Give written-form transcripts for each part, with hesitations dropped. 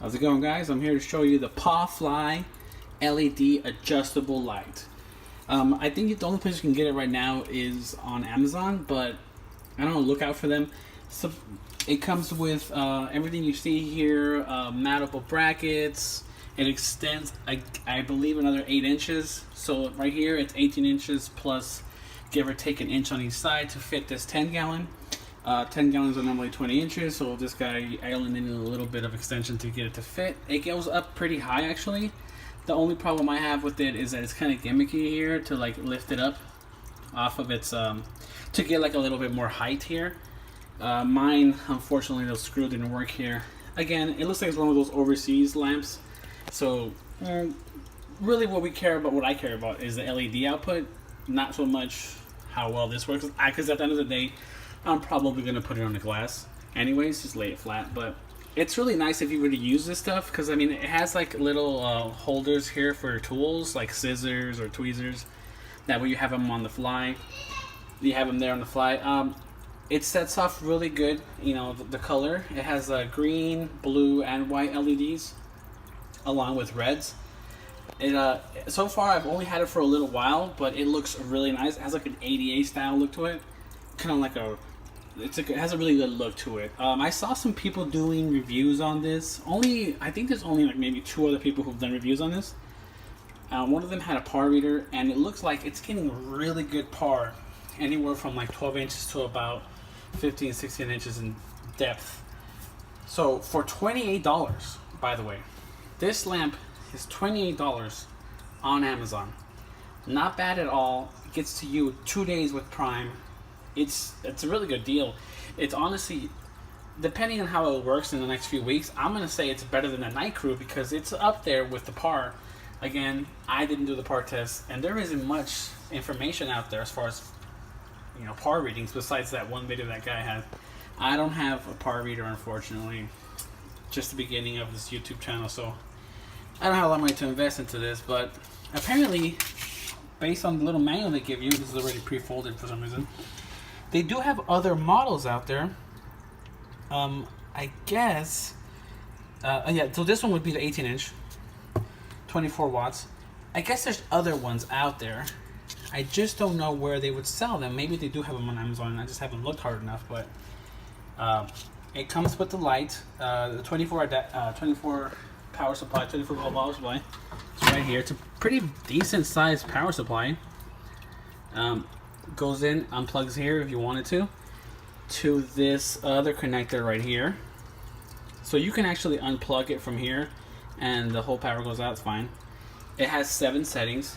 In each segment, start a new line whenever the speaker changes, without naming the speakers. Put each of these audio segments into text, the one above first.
How's it going, guys? I'm here to show you the Pawfly LED adjustable light. I think the only place you can get it right now is on Amazon, but I don't know, look out for them. So it comes with everything you see here, mountable brackets. It extends, I believe, another 8 inches. So right here, it's 18 inches plus give or take an inch on each side to fit this 10 gallon. 10 gallons are normally 20 inches, so this guy, I only needed a little bit of extension to get it to fit. It goes up pretty high, actually. The only problem I have with it is that it's kind of gimmicky here to like lift it up off of its, to get like a little bit more height here. Mine, unfortunately, the screw didn't work here. Again, it looks like it's one of those overseas lamps. So really what I care about is the LED output, not so much how well this works. Because at the end of the day, I'm probably going to put it on the glass anyways, just lay it flat. But it's really nice if you were to use this stuff, because I mean it has like little holders here for tools like scissors or tweezers. That way you have them on the fly. You have them there on the fly. It sets off really good, you know, the color. It has green, blue, and white LEDs along with reds. So far I've only had it for a little while, but it looks really nice. It has like an ADA style look to it, kind of like it has a really good look to it. I saw some people doing reviews on this. I think there's only like maybe 2 other people who've done reviews on this. One of them had a par reader, and it looks like it's getting really good par, anywhere from like 12 inches to about 15, 16 inches in depth. So for $28, by the way, this lamp is $28 on Amazon. Not bad at all. It gets to you 2 days with Prime. It's a really good deal. It's honestly, depending on how it works in the next few weeks, I'm gonna say it's better than the Night Crew because it's up there with the par. Again, I didn't do the par test, and there isn't much information out there as far as, you know, par readings besides that one video that guy had. I don't have a par reader, unfortunately. Just the beginning of this YouTube channel, so I don't have a lot of money to invest into this. But apparently, based on the little manual they give you, this is already pre-folded for some reason. They do have other models out there. I guess. Yeah, so this one would be the 18-inch, 24 watts. I guess there's other ones out there. I just don't know where they would sell them. Maybe they do have them on Amazon, and I just haven't looked hard enough. But it comes with the light, the 24 power supply, 24 volt power supply. It's right here. It's a pretty decent sized power supply. Goes in, unplugs here if you wanted to this other connector right here. So you can actually unplug it from here, and the whole power goes out. It's fine. It has 7 settings.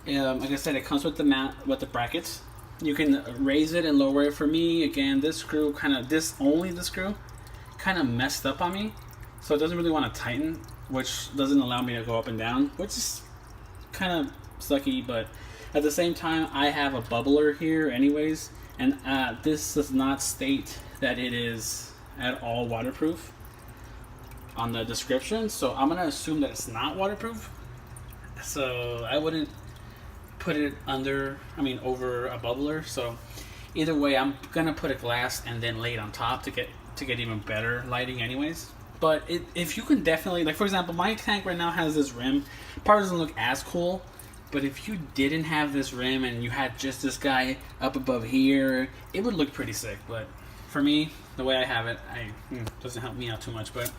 Like I said, it comes with the mount, with the brackets. You can raise it and lower it. For me, again, this screw the screw kind of messed up on me, so it doesn't really want to tighten, which doesn't allow me to go up and down, which is kind of sucky. But at the same time, I have a bubbler here anyways, and this does not state that it is at all waterproof on the description, so I'm gonna assume that it's not waterproof. So I wouldn't put it over a bubbler. So either way, I'm gonna put a glass and then lay it on top to get even better lighting anyways. But if you can definitely, like for example, my tank right now has this rim. Probably doesn't look as cool, but if you didn't have this rim and you had just this guy up above here, it would look pretty sick. But for me, the way I have it, doesn't help me out too much. But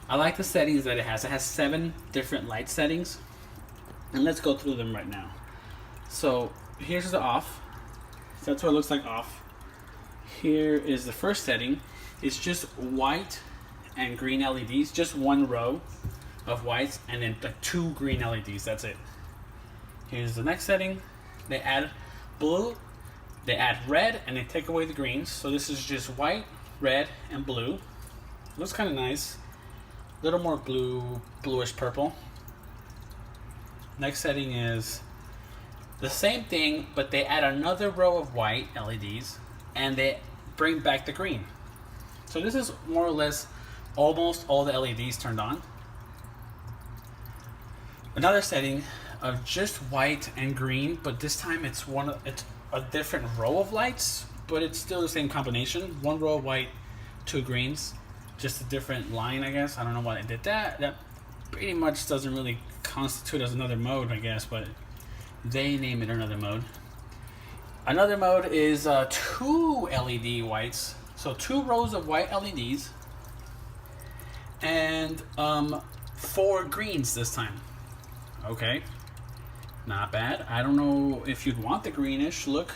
I like the settings that it has. It has 7 different light settings, and let's go through them right now. So here's the off. So that's what it looks like off. Here is the first setting. It's just white and green LEDs, just one row of whites, and then like 2 green LEDs. That's it. Here's the next setting. They add blue, they add red, and they take away the greens. So this is just white, red, and blue. Looks kind of nice. A little more bluish purple. Next setting is the same thing, but they add another row of white LEDs, and they bring back the green. So this is more or less almost all the LEDs turned on. Another setting of just white and green, but this time it's a different row of lights, but it's still the same combination. 1 row of white, 2 greens. just a different line, I guess. I don't know why I did that. That pretty much doesn't really constitute as another mode, I guess, but they name it another mode. Another mode is 2 LED whites. So 2 rows of white LEDs and 4 greens this time. Okay, not bad. I don't know if you'd want the greenish look.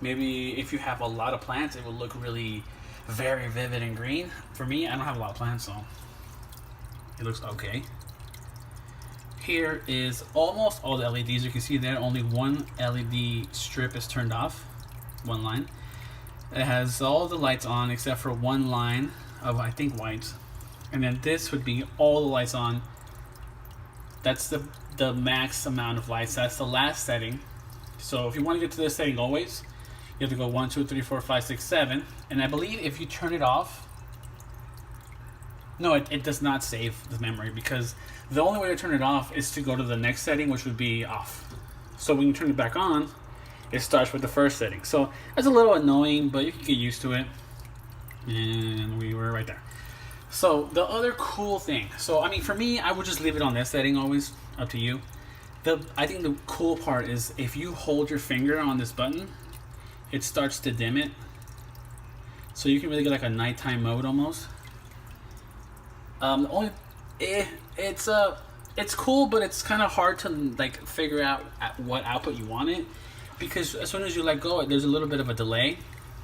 Maybe if you have a lot of plants, it will look really very vivid and green. For me, I don't have a lot of plants, so it looks okay. Here is almost all the LEDs. You can see there only one LED strip is turned off, one line. It has all the lights on except for one line of, I think, white. And then this would be all the lights on. That's the max amount of lights. That's the last setting. So if you want to get to this setting always, you have to go 1, 2, 3, 4, 5, 6, 7. And I believe if you turn it off, no, it does not save the memory, because the only way to turn it off is to go to the next setting, which would be off. So when you turn it back on, it starts with the first setting. So that's a little annoying, but you can get used to it. And we were right there. So the other cool thing, so I mean, for me, I would just leave it on this setting always, up to you. I think the cool part is if you hold your finger on this button, it starts to dim it. So you can really get like a nighttime mode almost. It's cool, but it's kind of hard to like figure out at what output you want it, because as soon as you let go, there's a little bit of a delay.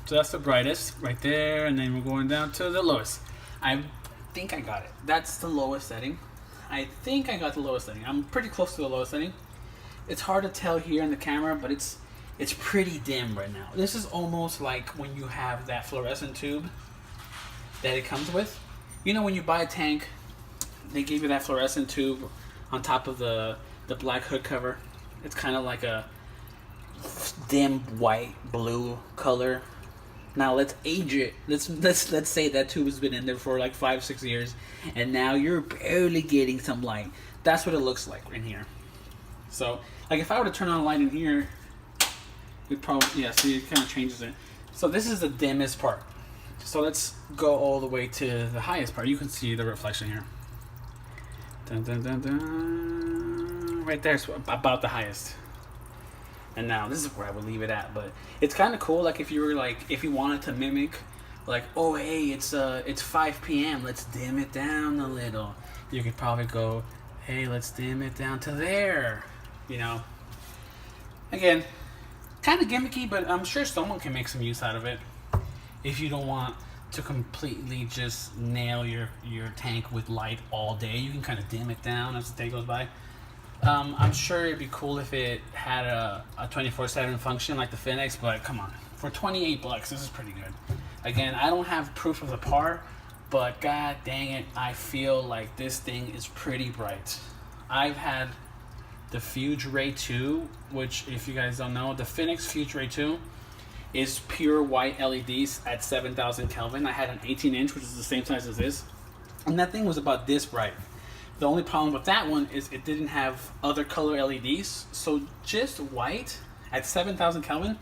So that's the brightest right there, and then we're going down to the lowest. I think I got it. That's the lowest setting. I think I got the lowest setting. I'm pretty close to the lowest setting. It's hard to tell here in the camera, but it's pretty dim right now. This is almost like when you have that fluorescent tube that it comes with. You know, when you buy a tank, they give you that fluorescent tube on top of the black hood cover. It's kind of like a dim white blue color. Now let's age it. Let's say that tube has been in there for like 5-6 years, and now you're barely getting some light. That's what it looks like in here. So like if I were to turn on a light in here, it probably, yeah, see, it kind of changes it. So this is the dimmest part. So let's go all the way to the highest part. You can see the reflection here. Dun, dun, dun, dun. Right there is about the highest. And now this is where I would leave it at. But it's kind of cool. Like if you were like, if you wanted to mimic, like, oh hey, it's 5 p.m. Let's dim it down a little. You could probably go, hey, let's dim it down to there. You know. Again, kind of gimmicky, but I'm sure someone can make some use out of it. If you don't want to completely just nail your tank with light all day, you can kind of dim it down as the day goes by. I'm sure it'd be cool if it had a 24/7 function like the Phoenix, but come on, for 28 bucks, this is pretty good. Again, I don't have proof of the par, but god dang it, I feel like this thing is pretty bright. I've had the Fuge Ray 2, which if you guys don't know, the Phoenix Fuge Ray 2 is pure white LEDs at 7,000 Kelvin. I had an 18-inch, which is the same size as this, and that thing was about this bright. The only problem with that one is it didn't have other color LEDs, so just white at 7,000 Kelvin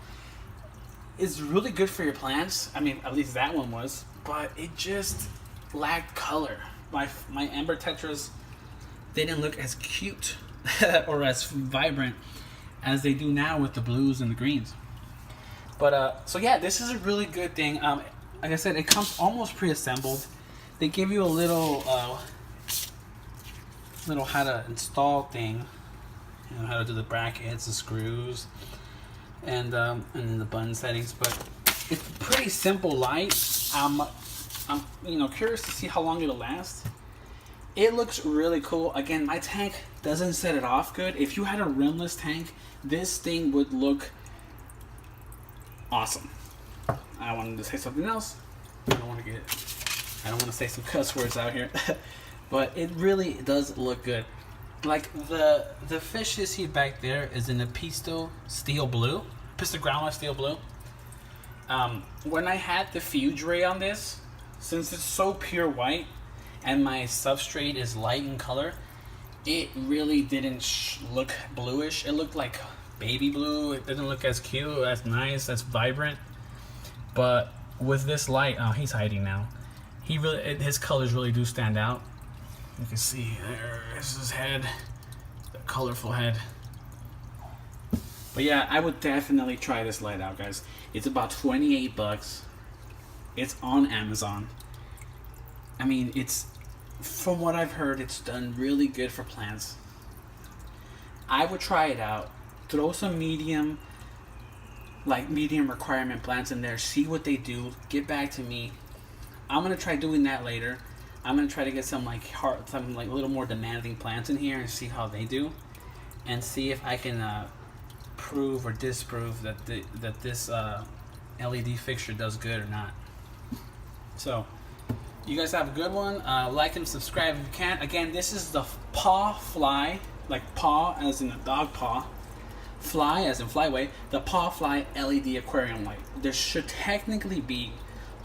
is really good for your plants. I mean, at least that one was, but it just lacked color. My Amber Tetras, they didn't look as cute or as vibrant as they do now with the blues and the greens. But so yeah, this is a really good thing. Like I said, it comes almost pre-assembled. They give you a little how to install thing, you know, how to do the brackets, the screws, and then the button settings. But it's pretty simple light. I'm curious to see how long it'll last. It looks really cool. Again, my tank doesn't set it off good. If you had a rimless tank, this thing would look awesome. I wanted to say something else. I don't want to say some cuss words out here. But it really does look good. Like the fish you see back there is in a Pisto groundwood steel blue. When I had the Fuge Ray on this, since it's so pure white and my substrate is light in color, it really didn't look bluish. It looked like baby blue. It didn't look as cute, as nice, as vibrant. But with this light, oh, he's hiding now. his colors really do stand out. You can see there's his head, the colorful head. But yeah, I would definitely try this light out, guys. It's about 28 bucks. It's on Amazon. I mean, from what I've heard, it's done really good for plants. I would try it out. Throw some medium requirement plants in there. See what they do. Get back to me. I'm gonna try doing that later. I'm gonna try to get some a little more demanding plants in here and see how they do, and see if I can prove or disprove that this LED fixture does good or not. So, you guys have a good one. Like and subscribe if you can. Again, this is the Pawfly, like paw as in a dog paw, fly as in flyway, the Pawfly LED aquarium light. There should technically be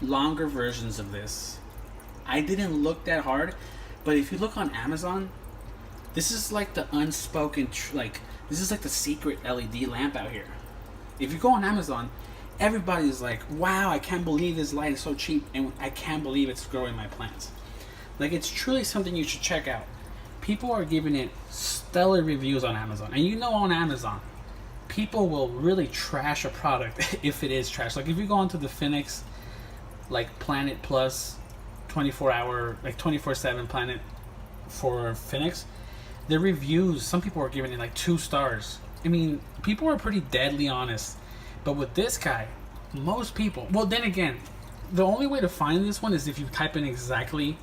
longer versions of this. I didn't look that hard, but if you look on Amazon, this is like the unspoken, this is like the secret LED lamp out here. If you go on Amazon, everybody's like, wow, I can't believe this light is so cheap, and I can't believe it's growing my plants. Like, it's truly something you should check out. People are giving it stellar reviews on Amazon, and you know on Amazon, people will really trash a product if it is trash. Like, if you go onto the Phoenix, like Planet Plus 24-hour, like 24/7 Planet for Phoenix, the reviews, some people are giving it like 2 stars. I mean, people are pretty deadly honest. But with this guy, most people, well, then again, the only way to find this one is if you type in exactly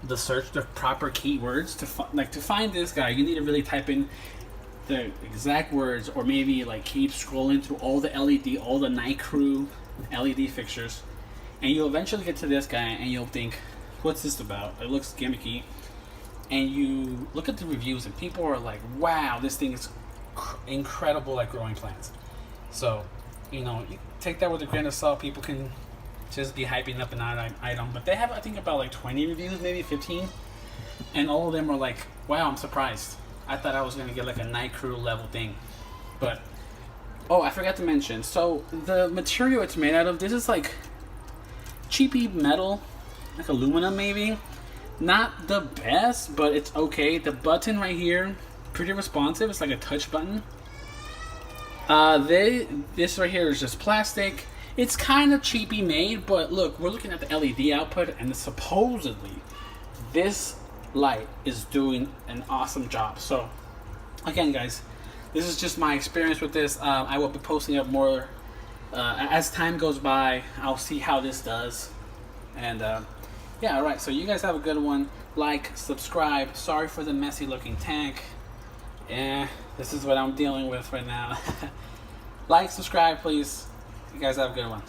the proper keywords to find this guy. You need to really type in the exact words, or maybe like keep scrolling through all the night crew LED fixtures, and you'll eventually get to this guy, and you'll think, what's this about? It looks gimmicky. And you look at the reviews, and people are like, wow, this thing is incredible at growing plants. So, take that with a grain of salt. People can just be hyping up an item, but they have, I think, about like 20 reviews, maybe 15, and all of them are like, wow, I'm surprised. I thought I was gonna get like a night crew level thing. But I forgot to mention, so the material it's made out of, this is like cheapy metal, like aluminum maybe. Not the best, but it's okay. The button right here, pretty responsive. It's like a touch button. This right here is just plastic. It's kind of cheapy made, but look, we're looking at the LED output, and supposedly this light is doing an awesome job. So again, guys, this is just my experience with this. I will be posting up more as time goes by. I'll see how this does, and yeah, alright, so you guys have a good one. Like, subscribe. Sorry for the messy looking tank. This is what I'm dealing with right now. Like, subscribe, please. You guys have a good one.